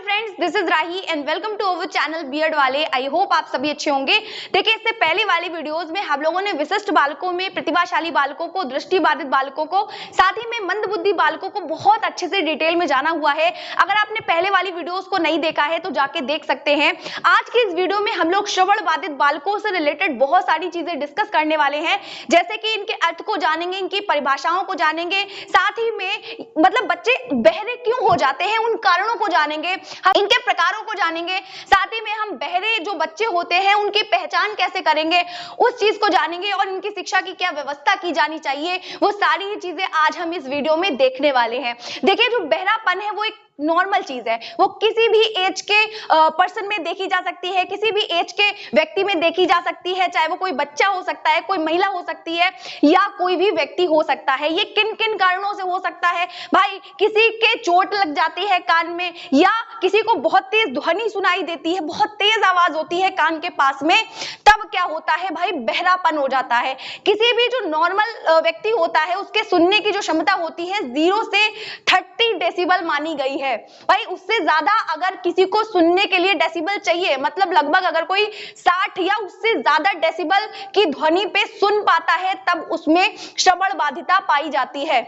Friends, this is Rahi and welcome to our channel beard वाले। I hope आप सभी अच्छे होंगे। देखिए, इससे पहले वाली वीडियोस में हम लोगों ने विशिष्ट बालकों में प्रतिभाशाली बालकों को, दृष्टिबाधित बालकों को, साथ ही में मंदबुद्धि बालकों को बहुत अच्छे से डिटेल में जाना हुआ है। अगर आपने पहले वाली वीडियोस को नहीं देखा है तो जाके देख सकते हैं। आज की इस वीडियो में हम लोग श्रवण बाधित बालकों से रिलेटेड बहुत सारी चीजें डिस्कस करने वाले हैं, जैसे कि इनके अर्थ को जानेंगे, इनकी परिभाषाओं को जानेंगे, साथ ही में मतलब बच्चे बहरे क्यों हो जाते हैं उन कारणों को जानेंगे, हम इनके प्रकारों को जानेंगे, साथ ही में हम बहरे जो बच्चे होते हैं उनकी पहचान कैसे करेंगे उस चीज को जानेंगे, और इनकी शिक्षा की क्या व्यवस्था की जानी चाहिए, वो सारी चीजें आज हम इस वीडियो में देखने वाले हैं। देखिए, जो बहरापन है वो एक नॉर्मल चीज है, वो किसी भी एज के पर्सन में देखी जा सकती है, किसी भी एज के व्यक्ति में देखी जा सकती है, चाहे वो कोई बच्चा हो सकता है, कोई महिला हो सकती है, या कोई भी व्यक्ति हो सकता है। ये किन किन कारणों से हो सकता है भाई? किसी के चोट लग जाती है कान में, या किसी को बहुत तेज ध्वनि सुनाई देती है, बहुत तेज आवाज होती है कान के पास में, तब क्या होता है भाई? बहरापन हो जाता है। किसी भी जो नॉर्मल व्यक्ति होता है उसके सुनने की जो क्षमता होती है 0 से 30 डेसिबल मानी गई है भाई। उससे ज्यादा अगर किसी को सुनने के लिए डेसिबल चाहिए, मतलब लगभग अगर कोई 60 या उससे ज्यादा डेसिबल की ध्वनि पे सुन पाता है, तब उसमें श्रवण बाधिता पाई जाती है।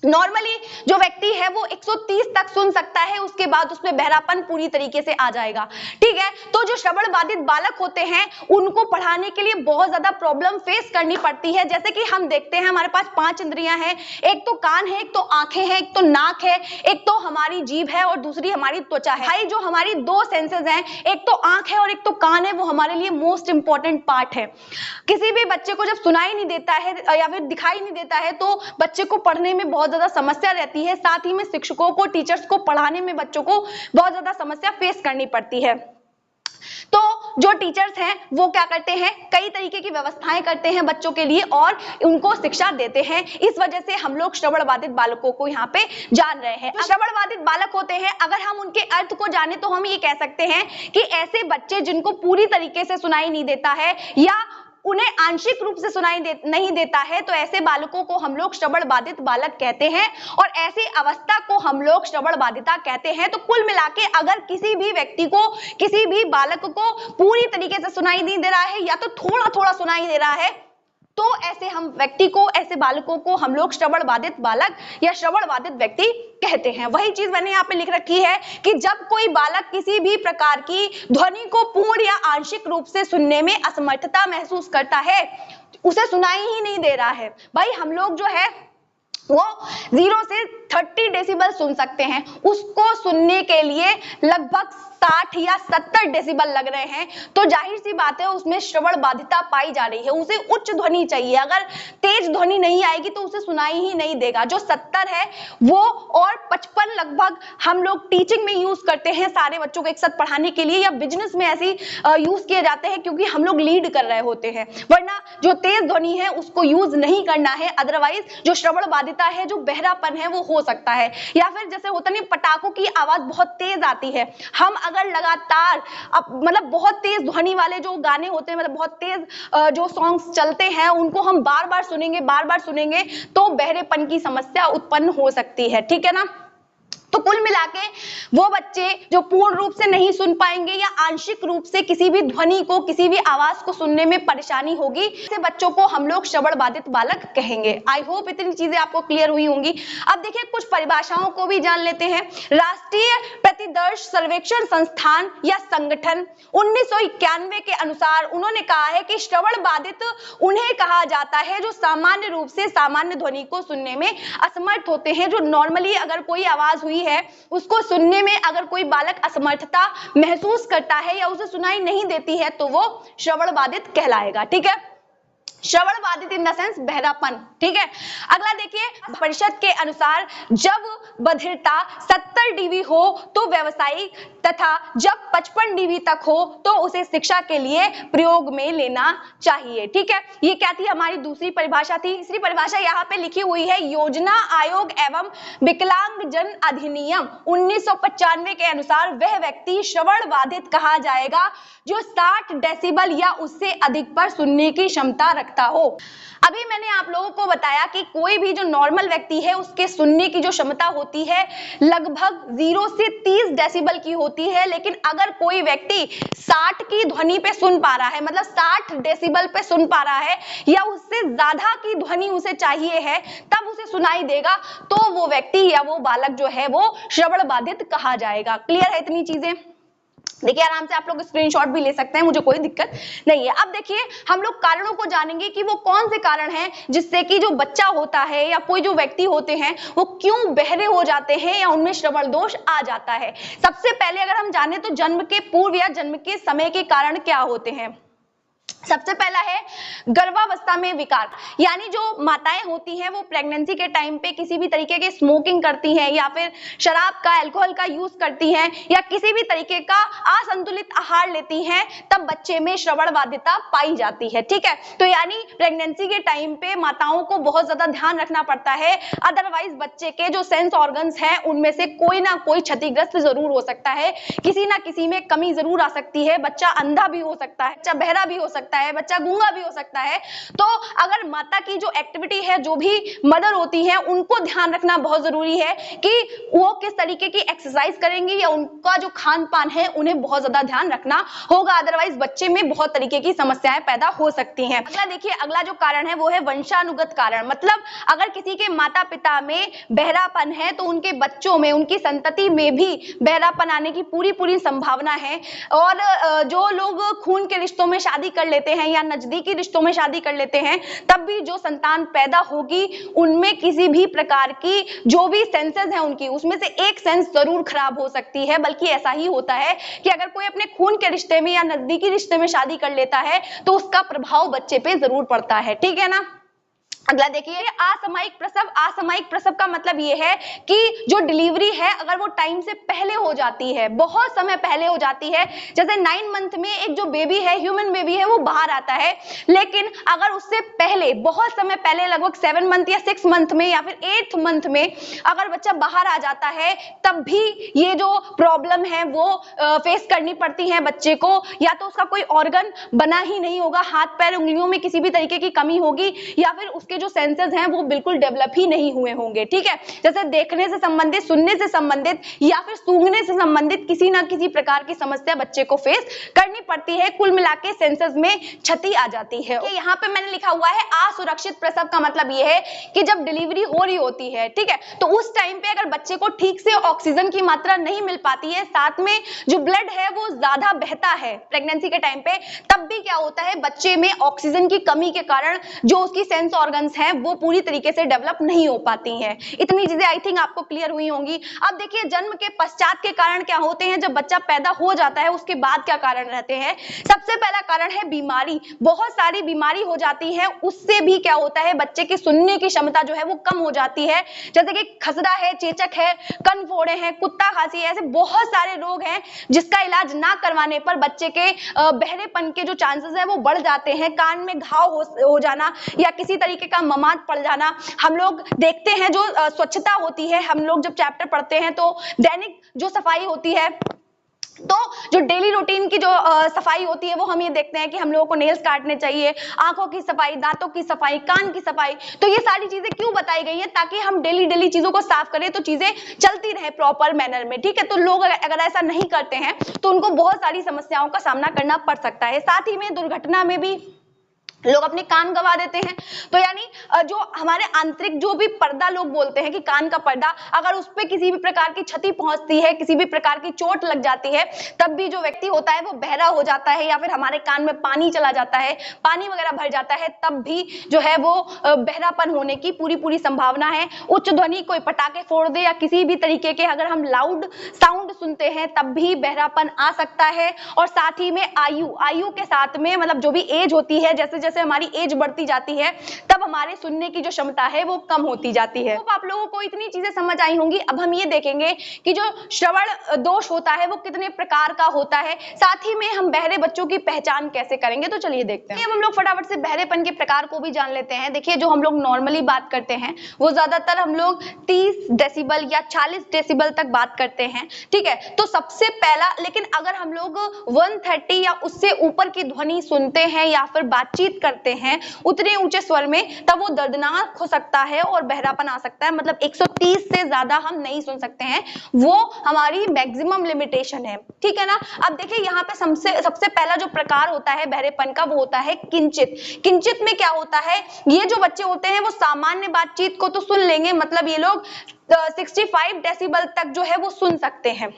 नॉर्मली जो व्यक्ति है वो 130 तक सुन सकता है, उसके बाद उसमें बहरापन पूरी तरीके से आ जाएगा। ठीक है, तो जो श्रवण बाधित बालक होते हैं उनको पढ़ाने के लिए बहुत ज्यादा प्रॉब्लम फेस करनी पड़ती है। जैसे कि हम देखते हैं, हमारे पास 5 इंद्रियां हैं, एक तो कान है, एक तो आंखें हैं, एक तो नाक है, एक तो हमारी जीभ है और दूसरी हमारी त्वचा है। भाई, जो हमारी 2 सेंसेस हैं, एक तो आंख है और एक तो कान है, वो हमारे लिए मोस्ट इंपॉर्टेंट पार्ट है। किसी भी बच्चे को जब सुनाई नहीं देता है या फिर दिखाई नहीं देता है तो बच्चे को पढ़ने में बहुत ज्यादा समस्या रहती है, साथ ही में शिक्षकों को, टीचर्स को पढ़ाने में बच्चों को बहुत ज्यादा समस्या फेस करनी पड़ती है। तो जो टीचर्स हैं वो क्या करते हैं, कई तरीके की व्यवस्थाएं करते हैं बच्चों के लिए और उनको शिक्षा देते हैं। इस वजह से हम लोग श्रवण बाधित बालकों को यहाँ पे जान रहे हैं। श्रवण बाधित बालक होते हैं, अगर हम उनके अर्थ को जाने तो हम ये कह सकते हैं कि ऐसे बच्चे जिनको पूरी तरीके से सुनाई नहीं देता है या उन्हें आंशिक रूप से सुनाई नहीं देता है, तो ऐसे बालकों को हम लोग श्रवण बाधित बालक कहते हैं और ऐसी अवस्था को हम लोग श्रवण बाधिता कहते हैं। तो कुल मिलाके अगर किसी भी व्यक्ति को, किसी भी बालक को पूरी तरीके से सुनाई नहीं दे रहा है या तो थोड़ा थोड़ा सुनाई दे रहा है, तो ऐसे हम व्यक्ति को, ऐसे बालकों को हम लोग श्रवण बाधित बालक या श्रवण बाधित व्यक्ति कहते हैं। वही चीज मैंने यहाँ पे लिख रखी है कि जब कोई बालक किसी भी प्रकार की ध्वनि को पूर्ण या आंशिक रूप से सुनने में असमर्थता महसूस करता है, उसे सुनाई ही नहीं दे रहा है भाई, हम लोग जो है वो 0 से 30 डेसिबल सुन सकते हैं, उसको सुनने के लिए लगभग 60 या 70 डेसिबल लग रहे हैं, तो जाहिर सी बात है उसमें श्रवण बाधिता पाई जा रही है। उसे उच्च ध्वनि चाहिए, अगर तेज ध्वनि नहीं आएगी तो उसे सुनाई ही नहीं देगा। जो 70 है वो और 55 लगभग हम लोग टीचिंग में यूज करते हैं, सारे बच्चों को एक साथ पढ़ाने के लिए, या बिजनेस में ऐसे यूज किए जाते हैं क्योंकि हम लोग लीड कर रहे होते हैं, वरना जो तेज ध्वनि है उसको यूज नहीं करना है। अदरवाइज जो श्रवण बाधिता है, जो बहरापन है, वो हो सकता है। या फिर जैसे होता नहीं, पटाखों की आवाज बहुत तेज आती है, हम अगर लगातार मतलब बहुत तेज ध्वनि वाले जो गाने होते हैं, मतलब बहुत तेज जो सॉन्ग्स चलते हैं, उनको हम बार बार सुनेंगे तो बहरेपन की समस्या उत्पन्न हो सकती है। ठीक है ना? तो कुल मिलाके वो बच्चे जो पूर्ण रूप से नहीं सुन पाएंगे या आंशिक रूप से किसी भी ध्वनि को, किसी भी आवाज को सुनने में परेशानी होगी, ऐसे बच्चों को हम लोग श्रवण बाधित बालक कहेंगे। आई होप इतनी चीजें आपको क्लियर हुई होंगी। अब देखिए, कुछ परिभाषाओं को भी जान लेते हैं। राष्ट्रीय प्रतिदर्श सर्वेक्षण संस्थान या संगठन 1991 के अनुसार उन्होंने कहा है कि श्रवण बाधित उन्हें कहा जाता है जो सामान्य रूप से सामान्य ध्वनि को सुनने में असमर्थ होते हैं। जो नॉर्मली अगर कोई आवाज हुई है उसको सुनने में अगर कोई बालक असमर्थता महसूस करता है या उसे सुनाई नहीं देती है, तो वो श्रवण बाधित कहलाएगा। ठीक है, श्रवण बाधित इन द सेंस बहरापन। ठीक है, अगला देखिए, परिषद के अनुसार जब बधिरता 70 डीबी हो तो व्यावसायिक, तथा जब 55 डीबी तक हो तो उसे शिक्षा के लिए प्रयोग में लेना चाहिए। ठीक है, ये क्या थी? हमारी दूसरी परिभाषा थी। तीसरी परिभाषा यहाँ पे लिखी हुई है, योजना आयोग एवं विकलांग जन अधिनियम 1995 के अनुसार वह व्यक्ति श्रवण बाधित कहा जाएगा जो 60 डेसिबल या उससे अधिक पर सुनने की क्षमता सकता हो। अभी मैंने आप लोगों को बताया कि कोई भी जो नॉर्मल व्यक्ति है उसके सुनने की जो क्षमता होती है लगभग 0 से 30 डेसिबल की होती है, लेकिन अगर कोई व्यक्ति 60 की ध्वनि पे सुन पा रहा है, मतलब 60 डेसिबल पे सुन पा रहा है या उससे ज्यादा की ध्वनि उसे चाहिए है तब उसे सुनाई देगा, तो वो व्यक्ति या वो बालक जो है वो श्रवण बाधित कहा जाएगा। क्लियर है इतनी चीजें? देखिए आराम से आप लोग स्क्रीनशॉट भी ले सकते हैं, मुझे कोई दिक्कत नहीं है। अब देखिए हम लोग कारणों को जानेंगे कि वो कौन से कारण हैं जिससे कि जो बच्चा होता है या कोई जो व्यक्ति होते हैं वो क्यों बहरे हो जाते हैं या उनमें श्रवण दोष आ जाता है। सबसे पहले अगर हम जाने तो जन्म के पूर्व या जन्म के समय के कारण क्या होते हैं। सबसे पहला है गर्भावस्था में विकार, यानी जो माताएं होती हैं वो प्रेगनेंसी के टाइम पे किसी भी तरीके के स्मोकिंग करती हैं या फिर शराब का अल्कोहल का यूज करती हैं या किसी भी तरीके का असंतुलित आहार लेती हैं, तब बच्चे में श्रवण बाधिता पाई जाती है। ठीक है, तो यानी प्रेगनेंसी के टाइम पे माताओं को बहुत ज्यादा ध्यान रखना पड़ता है, अदरवाइज बच्चे के जो सेंस ऑर्गन्स हैं उनमें से कोई ना कोई क्षतिग्रस्त जरूर हो सकता है, किसी ना किसी में कमी जरूर आ सकती है। बच्चा अंधा भी हो सकता है, बच्चा बहरा भी हो सकता है, बच्चा गूंगा भी हो सकता है। तो अगर माता की जो एक्टिविटी है, जो भी मदर होती है, उनको ध्यान रखना बहुत जरूरी है कि वो किस तरीके की एक्सरसाइज करेंगी या उनका जो खान पान है उन्हें बहुत ज्यादा ध्यान रखना होगा, अदरवाइज बच्चे में बहुत तरीके की समस्याएं पैदा हो सकती हैं। अगला देखिए, अगला जो कारण है वो है वंशानुगत कारण, मतलब अगर किसी के माता पिता में बहरापन है तो उनके बच्चों में, उनकी संतति में भी बहरापन आने की पूरी संभावना है। और जो लोग खून के रिश्तों में शादी कर लेते हैं या नजदीकी रिश्तों में शादी कर लेते हैं, तब भी जो संतान पैदा होगी उनमें किसी भी प्रकार की जो भी सेंसेस हैं उनकी, उसमें से एक सेंस जरूर खराब हो सकती है। बल्कि ऐसा ही होता है कि अगर कोई अपने खून के रिश्ते में या नजदीकी रिश्ते में शादी कर लेता है तो उसका प्रभाव बच्चे पे जरूर पड़ता है। ठीक है ना। अगला देखिए, असामयिक प्रसव। असामयिक प्रसव का मतलब ये है कि जो डिलीवरी है अगर वो टाइम से पहले हो जाती है, बहुत समय पहले हो जाती है, जैसे 9 मंथ में एक जो बेबी है, ह्यूमन बेबी है, वो बाहर आता है, लेकिन अगर उससे पहले, बहुत समय पहले, लगभग 7 मंथ या 6 मंथ में या फिर 8th मंथ में अगर बच्चा बाहर आ जाता है, तब भी ये जो प्रॉब्लम है वो फेस करनी पड़ती है बच्चे को। या तो उसका कोई ऑर्गन बना ही नहीं होगा, हाथ पैर उंगलियों में किसी भी तरीके की कमी होगी, या फिर उसके जो सेंसेस हैं वो बिल्कुल डेवलप ही नहीं हुए होंगे। ठीक है, जैसे देखने से संबंधित, सुनने से संबंधित या फिर सूंघने से संबंधित किसी ना किसी प्रकार की समस्या बच्चे को फेस करनी पड़ती है। कुल मिला के सेंसेस में क्षति आ जाती है। यहाँ पे मैंने लिखा हुआ है असुरक्षित प्रसव का मतलब ये है कि जब डिलीवरी हो रही होती है, ठीक है, तो उस टाइम पे अगर बच्चे को ठीक से ऑक्सीजन की मात्रा नहीं मिल पाती है, साथ में जो ब्लड है वो ज्यादा बहता है प्रेगनेंसी के टाइम पे, तब भी क्या होता है, बच्चे में ऑक्सीजन की कमी के कारण जो उसकी सेंस ऑर्गन्स हैं वो पूरी तरीके से डेवलप नहीं हो पाती हैं। इतनी चीजें आई थिंक आपको क्लियर हुई होंगी। अब देखिए, जन्म के पश्चात के कारण क्या होते हैं, जब बच्चा पैदा हो जाता है उसके बाद क्या कारण रहते हैं। सबसे पहला कारण है बीमारी। बहुत सारी बीमारी हो जाती है, उससे भी क्या होता है, बच्चे की सुनने की क्षमता जो है वो कम हो जाती है। जैसे कि खसरा है, चेचक है, कन फोड़े हैं, कुत्ता खांसी है, ऐसे बहुत सारे रोग हैं जिसका इलाज ना करवाने पर बच्चे के बहरेपन के जो चांसेस है वो बढ़ जाते हैं। कान में घाव हो जाना या किसी तरीके का ममाद पड़ जाना। हम लोग देखते हैं जो स्वच्छता होती है, हम लोग जब चैप्टर पढ़ते हैं तो दैनिक जो सफाई होती है, तो जो डेली रूटीन की जो सफाई होती है वो हम ये देखते हैं कि हम लोगों को नेल्स काटने चाहिए, आंखों की सफाई, दांतों की सफाई, कान की सफाई। तो ये सारी चीजें क्यों बताई गई हैं, ताकि हम डेली चीजों को साफ करें तो चीजें चलती रहे प्रॉपर मैनर में। ठीक है, तो लोग अगर ऐसा नहीं करते हैं तो उनको बहुत सारी समस्याओं का सामना करना पड़ सकता है। साथ ही में दुर्घटना में भी लोग अपने कान गवा देते हैं। तो यानी जो हमारे आंतरिक जो भी पर्दा लोग बोलते हैं कि कान का पर्दा, अगर उस पर किसी भी प्रकार की क्षति पहुंचती है, किसी भी प्रकार की चोट लग जाती है, तब भी जो व्यक्ति होता है वो बहरा हो जाता है, या फिर हमारे कान में पानी चला जाता है, पानी वगैरह भर जाता है, तब भी जो है वो बहरापन होने की पूरी संभावना है। उच्च ध्वनि, कोई पटाखे फोड़ दे या किसी भी तरीके के अगर हम लाउड साउंड सुनते हैं तब भी बहरापन आ सकता है। और साथ ही में आयु के साथ में, मतलब जो भी एज होती है, जैसे जैसे हमारी एज बढ़ती जाती है तब हमारे सुनने की जो क्षमता है वो कम होती जाती है। तो आप लोगों को इतनी चीजें समझ आई होंगी। अब हम ये देखेंगे कि जो श्रवण दोष होता है वो कितने प्रकार का होता है, साथ ही में हम बहरे बच्चों की पहचान कैसे करेंगे, तो चलिए देखते हैं। अब हम लोग फटाफट से बहरेपन के प्रकार को भी जान लेते हैं। देखिए, जो हम लोग नॉर्मली बात करते हैं वो ज्यादातर हम लोग 30 डेसिबल या 40 डेसिबल तक बात करते हैं। ठीक है, तो सबसे पहला, लेकिन अगर हम लोग 130 या उससे ऊपर की ध्वनि सुनते हैं या फिर बातचीत बातचीत करते हैं उतने ऊंचे स्वर में, तब वो दर्दनाक हो सकता है और बहरापन आ सकता है। मतलब 130 से ज्यादा हम नहीं सुन सकते हैं, वो हमारी मैक्सिमम लिमिटेशन है, ठीक है ना। अब देखिए यहाँ पे सबसे पहला जो प्रकार होता है बहरेपन का, वो होता है किंचित। किंचित में क्या होता है, ये जो बच्चे होते हैं वो सामान्य बातचीत को तो सुन लेंगे, मतलब ये लोग 65 डेसिबल तक जो है वो सुन सकते हैं।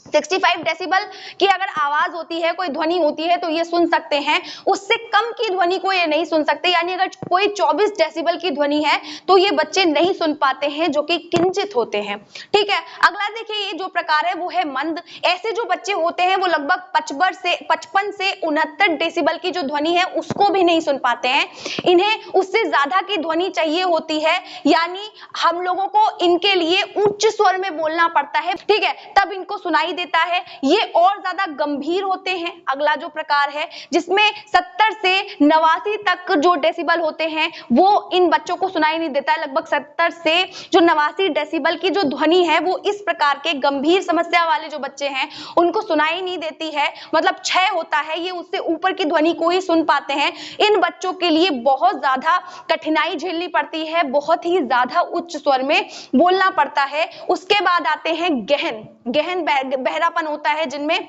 65 डेसिबल की अगर आवाज होती है, कोई ध्वनि होती है तो ये सुन सकते हैं, उससे कम की ध्वनि को ये नहीं सुन सकते। यानी अगर कोई 24 डेसिबल की ध्वनि है तो ये बच्चे नहीं सुन पाते हैं, जो कि किंचित होते हैं, ठीक है। अगला देखिए ये जो प्रकार है वो है मंद। ऐसे जो बच्चे होते हैं वो लगभग 55 से 69 डेसिबल की जो ध्वनि है उसको भी नहीं सुन पाते हैं, इन्हें उससे ज्यादा की ध्वनि चाहिए होती है, यानी हम लोगों को इनके लिए उच्च स्वर में बोलना पड़ता है, ठीक है, तब इनको सुनाई देता है। ये और ज्यादा गंभीर होते हैं। अगला जो प्रकार है जिसमें 70 से 89 तक जो डेसिबल होते हैं वो इन बच्चों को सुनाई नहीं देता है। लगभग 70 से जो 89 डेसिबल की जो ध्वनि है वो इस प्रकार के गंभीर समस्या वाले जो बच्चे हैं उनको सुनाई नहीं देती है, मतलब क्षय होता है, ये उससे ऊपर की ध्वनि को ही सुन पाते हैं। इन बच्चों के लिए बहुत ज्यादा कठिनाई झेलनी पड़ती है, बहुत ही ज्यादा उच्च स्वर में बोलना पड़ता है। उसके बाद आते हैं गहन बहरापन होता है जिनमें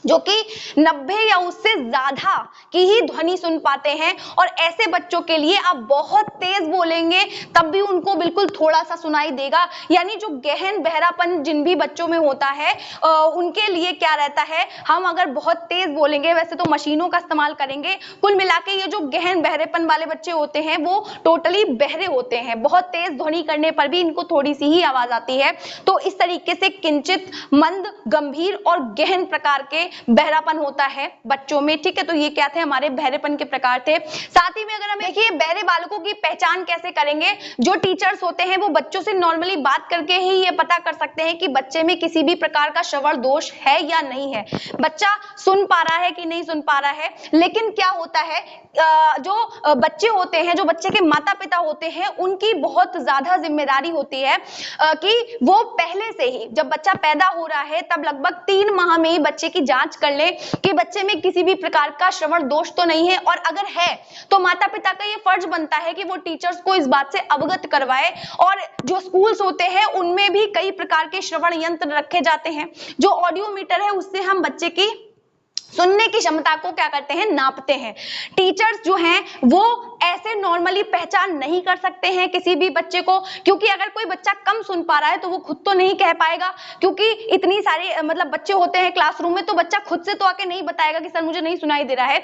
जो कि 90 या उससे ज्यादा की ही ध्वनि सुन पाते हैं, और ऐसे बच्चों के लिए आप बहुत तेज बोलेंगे तब भी उनको बिल्कुल थोड़ा सा सुनाई देगा। यानी जो गहन बहरापन जिन भी बच्चों में होता है उनके लिए क्या रहता है, हम अगर बहुत तेज बोलेंगे, वैसे तो मशीनों का इस्तेमाल करेंगे, कुल मिला के ये जो गहन बहरेपन वाले बच्चे होते हैं वो टोटली बहरे होते हैं, बहुत तेज ध्वनि करने पर भी इनको थोड़ी सी ही आवाज आती है। तो इस तरीके से किंचित, मंद, गंभीर और गहन प्रकार के बहरापन होता है बच्चों में, ठीक है। तो ये क्या थे, हमारे बहरेपन के प्रकार थे। साथ ही में अगर हम देखिए बहरे बालकों की पहचान कैसे करेंगे, जो टीचर्स होते हैं वो बच्चों से नॉर्मली बात करके ही ये पता कर सकते हैं कि बच्चे में किसी भी प्रकार का श्रवण दोष है या नहीं है, बच्चा सुन पा रहा है कि नहीं सुन पा रहा है। लेकिन क्या होता है, जो बच्चे होते हैं, जो बच्चे के माता पिता होते हैं, उनकी बहुत ज्यादा जिम्मेदारी होती है कि वो पहले से ही जब बच्चा पैदा हो रहा है तब लगभग 3 माह में ही बच्चे की जांच कर ले कि बच्चे में किसी भी प्रकार का श्रवण दोष तो नहीं है, और अगर है तो माता पिता का ये फर्ज बनता है कि वो टीचर्स को इस बात से अवगत करवाए। और जो स्कूल्स होते हैं उनमें भी कई प्रकार के श्रवण यंत्र रखे जाते हैं, जो ऑडियोमीटर है उससे हम बच्चे की सुनने की क्षमता को क्या करते हैं, नापते हैं। टीचर्स जो हैं वो ऐसे नॉर्मली पहचान नहीं कर सकते हैं किसी भी बच्चे को, क्योंकि अगर कोई बच्चा कम सुन पा रहा है तो वो खुद तो नहीं कह पाएगा, क्योंकि इतनी सारी मतलब बच्चे होते हैं क्लासरूम में, तो बच्चा खुद से तो आके नहीं बताएगा कि सर मुझे नहीं सुनाई दे रहा है।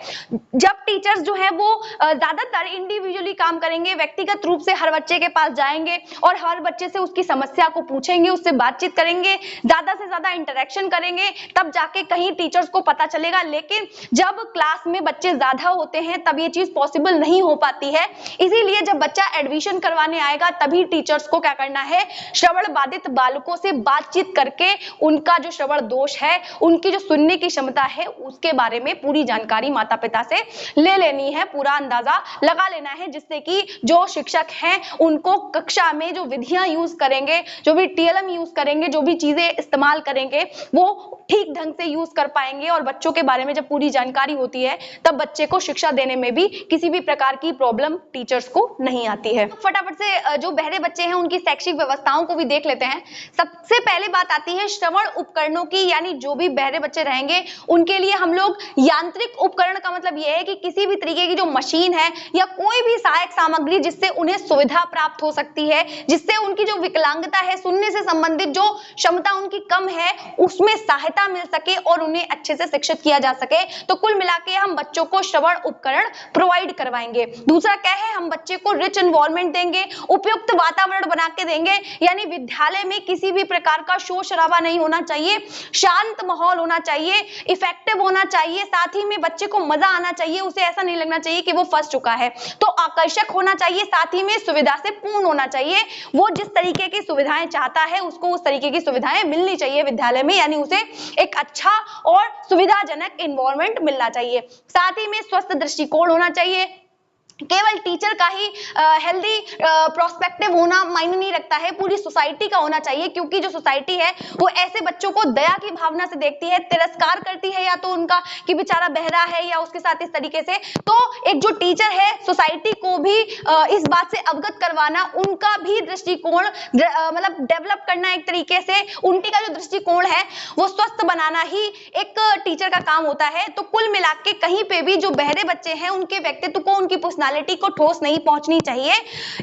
जब टीचर्स जो है वो ज्यादातर इंडिविजुअली काम करेंगे, व्यक्तिगत रूप से हर बच्चे के पास जाएंगे और हर बच्चे से उसकी समस्या को पूछेंगे, उससे बातचीत करेंगे, ज्यादा से ज्यादा इंटरेक्शन करेंगे, तब जाके कहीं टीचर्स को पता चलेगा। लेकिन जब क्लास में बच्चे ज्यादा होते हैं तब ये चीज पॉसिबल नहीं हो पाती है। इसीलिए जब बच्चा एडमिशन करवाने आएगा तभी टीचर्स को क्या करना है, श्रवण बाधित बालकों से बातचीत करके उनका जो श्रवण दोष है, उनकी जो सुनने की क्षमता है, उसके बारे में पूरी जानकारी माता पिता से ले लेनी है, पूरा अंदाजा लगा लेना है, जिससे कि जो शिक्षक हैं उनको कक्षा में जो विधियां यूज करेंगे, जो भी टीएलएम यूज करेंगे, जो भी चीजें इस्तेमाल करेंगे, वो ठीक ढंग से यूज कर पाएंगे। और बच्चों के बारे में जब पूरी जानकारी होती है तब बच्चे को शिक्षा देने में भी किसी भी प्रकार की प्रॉब्लम टीचर्स को नहीं आती है। फटाफट से जो बहरे बच्चे हैं उनकी शैक्षिक व्यवस्थाओं को भी देख लेते हैं। सबसे पहले बात आती है श्रवण उपकरणों की, यानी जो भी बहरे बच्चे रहेंगे उनके लिए हम लोग यांत्रिक उपकरण का मतलब यह है कि किसी भी तरीके की जो मशीन है या कोई भी सहायक सामग्री जिससे उन्हें सुविधा प्राप्त हो सकती है, जिससे उनकी जो विकलांगता है, सुनने से संबंधित जो क्षमता उनकी कम है, उसमें सहायता मिल सके और उन्हें अच्छे से शिक्षित किया जा सके। तो कुल मिलाके हम बच्चों को श्रवण उपकरण प्रोवाइड करवाएंगे। दूसरा क्या है, हम बच्चे को रिच एनवायरनमेंट देंगे, उपयुक्त वातावरण बना के देंगे, यानी विद्यालय में किसी भी प्रकार का शोर शराबा नहीं होना चाहिए, शांत माहौल होना चाहिए, इफेक्टिव होना चाहिए, साथ ही में बच्चे को मजा आना चाहिए, उसे ऐसा नहीं लगना चाहिए कि वो फंस चुका है। तो आकर्षक होना चाहिए, साथ ही में सुविधा से पूर्ण होना चाहिए। वो जिस तरीके की सुविधाएं चाहता है उसको उस तरीके की सुविधाएं मिलनी चाहिए विद्यालय में, यानी उसे एक अच्छा और सुविधाजनक एनवायरनमेंट मिलना चाहिए। साथ ही में स्वस्थ दृष्टिकोण होना चाहिए, केवल टीचर का ही हेल्दी प्रोस्पेक्टिव होना मायने नहीं रखता है, पूरी सोसाइटी का होना चाहिए, क्योंकि जो सोसाइटी है वो ऐसे बच्चों को दया की भावना से देखती है, तिरस्कार करती है या तो उनका कि बेचारा बहरा है या उसके साथ इस तरीके से। तो एक जो टीचर है सोसाइटी को भी इस बात से अवगत करवाना, उनका भी दृष्टिकोण मतलब डेवलप करना, एक तरीके से उनकी का जो दृष्टिकोण है वो स्वस्थ बनाना ही एक टीचर का काम होता है। तो कुल मिला के कहीं पे भी जो बहरे बच्चे हैं उनके व्यक्तित्व को, उनकी पर्सनालिटी को ठोस नहीं पहुंचनी चाहिए।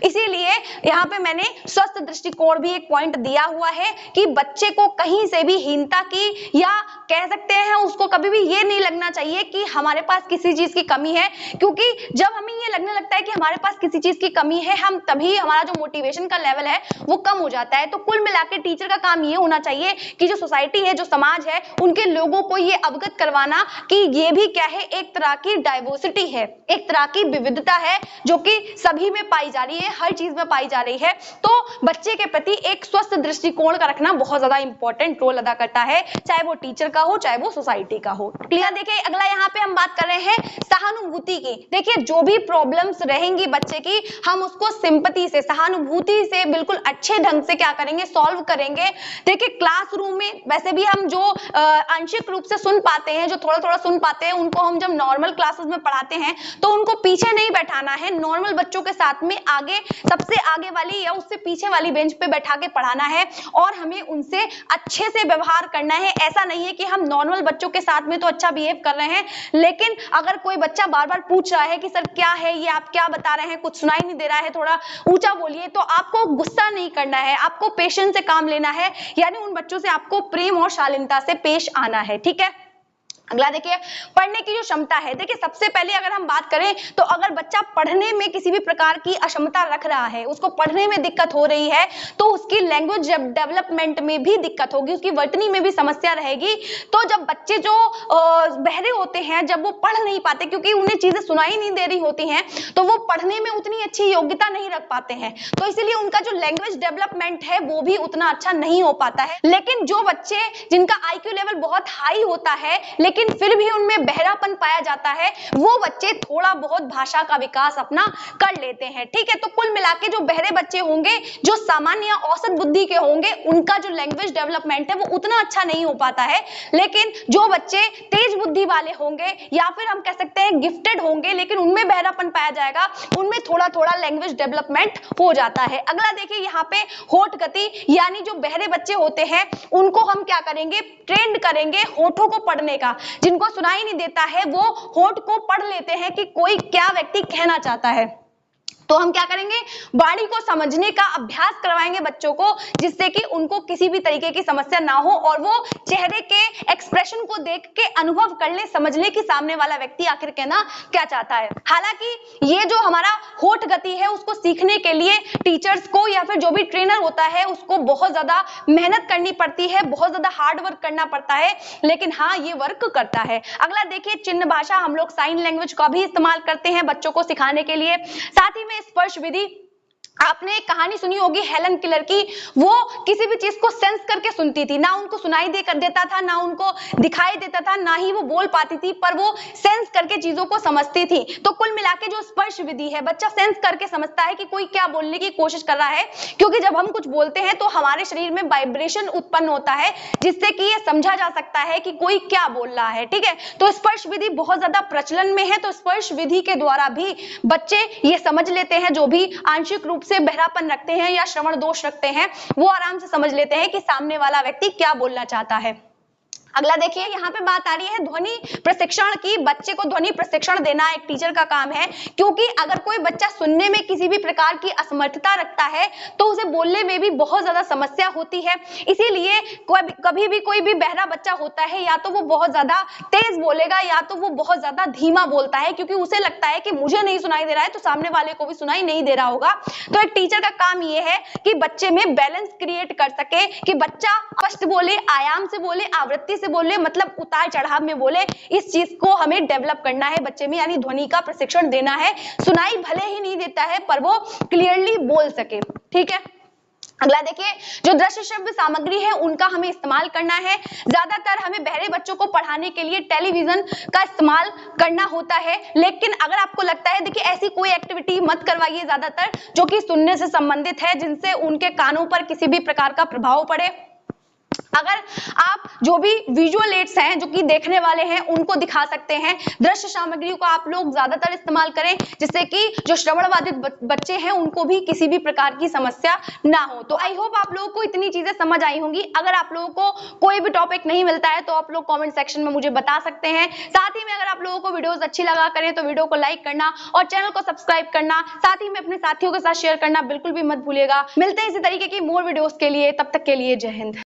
इसीलिए यहाँ पे मैंने स्वस्थ दृष्टिकोण भी एक पॉइंट दिया हुआ है कि बच्चे को कहीं से भी हीनता की, या कह सकते हैं उसको कभी भी ये नहीं लगना चाहिए कि हमारे पास किसी चीज की कमी है, क्योंकि जब हमें ये लगने लगता है कि हमारे पास किसी चीज की कमी है, हम तभी हमारा जो मोटिवेशन का लेवल है वो कम हो जाता है। तो कुल मिलाकर टीचर का काम ये होना चाहिए कि जो सोसाइटी है, जो समाज है, उनके लोगों को ये अवगत करवाना कि ये भी क्या है, एक तरह की डाइवर्सिटी है, एक तरह की विविधता है जो कि सभी में पाई जा रही है, हर चीज में पाई जा रही है। तो बच्चे के प्रति एक स्वस्थ दृष्टिकोण का रखना बहुत ज्यादा इंपॉर्टेंट रोल अदा करता है, चाहे वो टीचर का हो, चाहे वो सोसाइटी का हो। क्लियर? देखिए अगला यहाँ पे हम बात कर रहे हैं सहानुभूति की। देखिए जो भी प्रॉब्लम्स रहेंगी बच्चे की, हम उसको सिंपैथी से, सहानुभूति से बिल्कुल अच्छे ढंग से क्या करेंगे, सॉल्व करेंगे। देखिए क्लासरूम में वैसे भी हम जो आंशिक रूप से सुन पाते हैं, जो थोड़ा थोड़ा सुन पाते हैं, उनको हम जब नॉर्मल क्लासेस में पढ़ाते हैं तो उनको पीछे नहीं बैठाना है, नॉर्मल बच्चों के साथ में आगे, सबसे आगे वाली या उससे पीछे वाली बेंच पे बैठा के पढ़ाना है, और हमें उनसे अच्छे से व्यवहार करना है। ऐसा नहीं है कि हम नॉर्मल बच्चों के साथ में तो अच्छा बिहेव कर रहे हैं, लेकिन अगर कोई बच्चा बार बार पूछ रहा है कि सर क्या है ये, आप क्या बता रहे हैं, कुछ सुनाई नहीं दे रहा है, थोड़ा ऊंचा बोलिए, तो आपको गुस्सा नहीं करना है, आपको पेशेंस से काम लेना है, यानी उन बच्चों से आपको प्रेम और शालीनता से पेश आना है। ठीक है? अगला देखिए पढ़ने की जो क्षमता है। देखिए सबसे पहले अगर हम बात करें तो अगर बच्चा पढ़ने में किसी भी प्रकार की अक्षमता रख रहा है, उसको पढ़ने में दिक्कत हो रही है, तो उसकी लैंग्वेज डेवलपमेंट में भी दिक्कत होगी, उसकी वर्तनी में भी समस्या रहेगी। तो जब बच्चे जो बहरे होते हैं, जब वो पढ़ नहीं पाते क्योंकि उन्हें चीजें सुनाई नहीं दे रही होती हैं, तो वो पढ़ने में उतनी अच्छी योग्यता नहीं रख पाते हैं, तो इसीलिए उनका जो लैंग्वेज डेवलपमेंट है वो भी उतना अच्छा नहीं हो पाता है। लेकिन जो बच्चे जिनका IQ लेवल बहुत हाई होता है लेकिन फिर भी उनमें बहरापन पाया जाता है, वो बच्चे थोड़ा बहुत भाषा का विकास अपना कर लेते हैं। ठीक है? तो कुल मिलाके जो बहरे बच्चे होंगे, जो सामान्य या औसत बुद्धि के होंगे, उनका जो लैंग्वेज डेवलपमेंट है वो उतना अच्छा नहीं हो पाता है। लेकिन जो बच्चे तेज बुद्धि वाले होंगे या फिर हम कह सकते हैं गिफ्टेड होंगे, लेकिन उनमें बहरापन पाया जाएगा, उनमें थोड़ा थोड़ा लैंग्वेज डेवलपमेंट हो जाता है। अगला देखिए यहाँ पे होठ गति, यानी जो बहरे बच्चे होते हैं उनको हम क्या करेंगे, ट्रेंड करेंगे होठों को पढ़ने का। जिनको सुनाई नहीं देता है वो होठ को पढ़ लेते हैं कि कोई क्या व्यक्ति कहना चाहता है, तो हम क्या करेंगे, वाणी को समझने का अभ्यास करवाएंगे बच्चों को, जिससे कि उनको किसी भी तरीके की समस्या ना हो और वो चेहरे के एक्सप्रेशन को देख के अनुभव कर ले, समझ ले कि सामने वाला व्यक्ति आखिर कहना क्या चाहता है। हालांकि ये जो हमारा होठ गति है उसको सीखने के लिए टीचर्स को या फिर जो भी ट्रेनर होता है उसको बहुत ज्यादा मेहनत करनी पड़ती है, बहुत ज्यादा हार्ड वर्क करना पड़ता है, लेकिन हाँ ये वर्क करता है। अगला देखिए चिन्ह भाषा, हम लोग साइन लैंग्वेज का भी इस्तेमाल करते हैं बच्चों को सिखाने के लिए। साथ ही में स्पर्श विधि, आपने एक कहानी सुनी होगी हेलन किलर की, वो किसी भी चीज को सेंस करके सुनती थी, ना उनको सुनाई देता था, ना उनको दिखाई देता था, ना ही वो बोल पाती थी, पर वो सेंस करके चीजों को समझती थी। तो कुल मिलाके जो स्पर्श विधि है, बच्चा सेंस करके समझता है कि कोई क्या बोलने की कोशिश कर रहा है, क्योंकि जब हम कुछ बोलते हैं तो हमारे शरीर में वाइब्रेशन उत्पन्न होता है, जिससे कि ये समझा जा सकता है कि कोई क्या बोल रहा है। ठीक है? तो स्पर्श विधि बहुत ज्यादा प्रचलन में है, तो स्पर्श विधि के द्वारा भी बच्चे ये समझ लेते हैं, जो भी आंशिक रूप से बहरापन रखते हैं या श्रवण दोष रखते हैं, वो आराम से समझ लेते हैं कि सामने वाला व्यक्ति क्या बोलना चाहता है। अगला देखिए यहाँ पे बात आ रही है ध्वनि प्रशिक्षण की। बच्चे को ध्वनि प्रशिक्षण देना एक टीचर का काम है, क्योंकि अगर कोई बच्चा सुनने में किसी भी प्रकार की असमर्थता रखता है तो उसे बोलने में भी बहुत ज्यादा समस्या होती है। इसीलिए कभी भी कोई भी बहरा बच्चा होता है, या तो वो बहुत ज्यादा तेज बोलेगा या तो वो बहुत ज्यादा धीमा बोलता है, क्योंकि उसे लगता है कि मुझे नहीं सुनाई दे रहा है तो सामने वाले को भी सुनाई नहीं दे रहा होगा। तो एक टीचर का काम ये है कि बच्चे में बैलेंस क्रिएट कर सके, कि बच्चा स्पष्ट बोले, आयाम से बोले, आवृत्ति से बोले, मतलब उतार चढ़ाव में बोले। इस चीज को हमें डेवलप करना है बच्चे में, यानी ध्वनि का प्रशिक्षण देना है। सुनाई भले ही नहीं देता है पर वो क्लियरली बोल सके। ठीक है? अगला देखिए, जो दृश्य श्रव्य सामग्री है उनका हमें इस्तेमाल करना है। ज्यादातर हमें बहरे बच्चों को पढ़ाने के लिए टेलीविजन का इस्तेमाल करना होता है, लेकिन अगर आपको लगता है, देखिए ऐसी कोई एक्टिविटी मत करवाइए ज्यादातर जो कि सुनने से संबंधित है, जिनसे उनके कानों पर किसी भी प्रकार का प्रभाव पड़े। अगर आप जो भी विजुअल एड्स हैं जो कि देखने वाले हैं उनको दिखा सकते हैं, दृश्य सामग्रियों को आप लोग ज्यादातर इस्तेमाल करें, जिससे कि जो श्रवण बाधित बच्चे हैं उनको भी किसी भी प्रकार की समस्या ना हो। तो आई होप आप लोगों को इतनी चीजें समझ आई होंगी। अगर आप लोगों को कोई भी टॉपिक नहीं मिलता है तो आप लोग कॉमेंट सेक्शन में मुझे बता सकते हैं। साथ ही में अगर आप लोगों को वीडियोस अच्छी लगा करें तो वीडियो को लाइक करना और चैनल को सब्सक्राइब करना, साथ ही में अपने साथियों के साथ शेयर करना बिल्कुल भी मत भूलिएगा। मिलते हैं इसी तरीके की मोर वीडियोस के लिए, तब तक के लिए जय हिंद।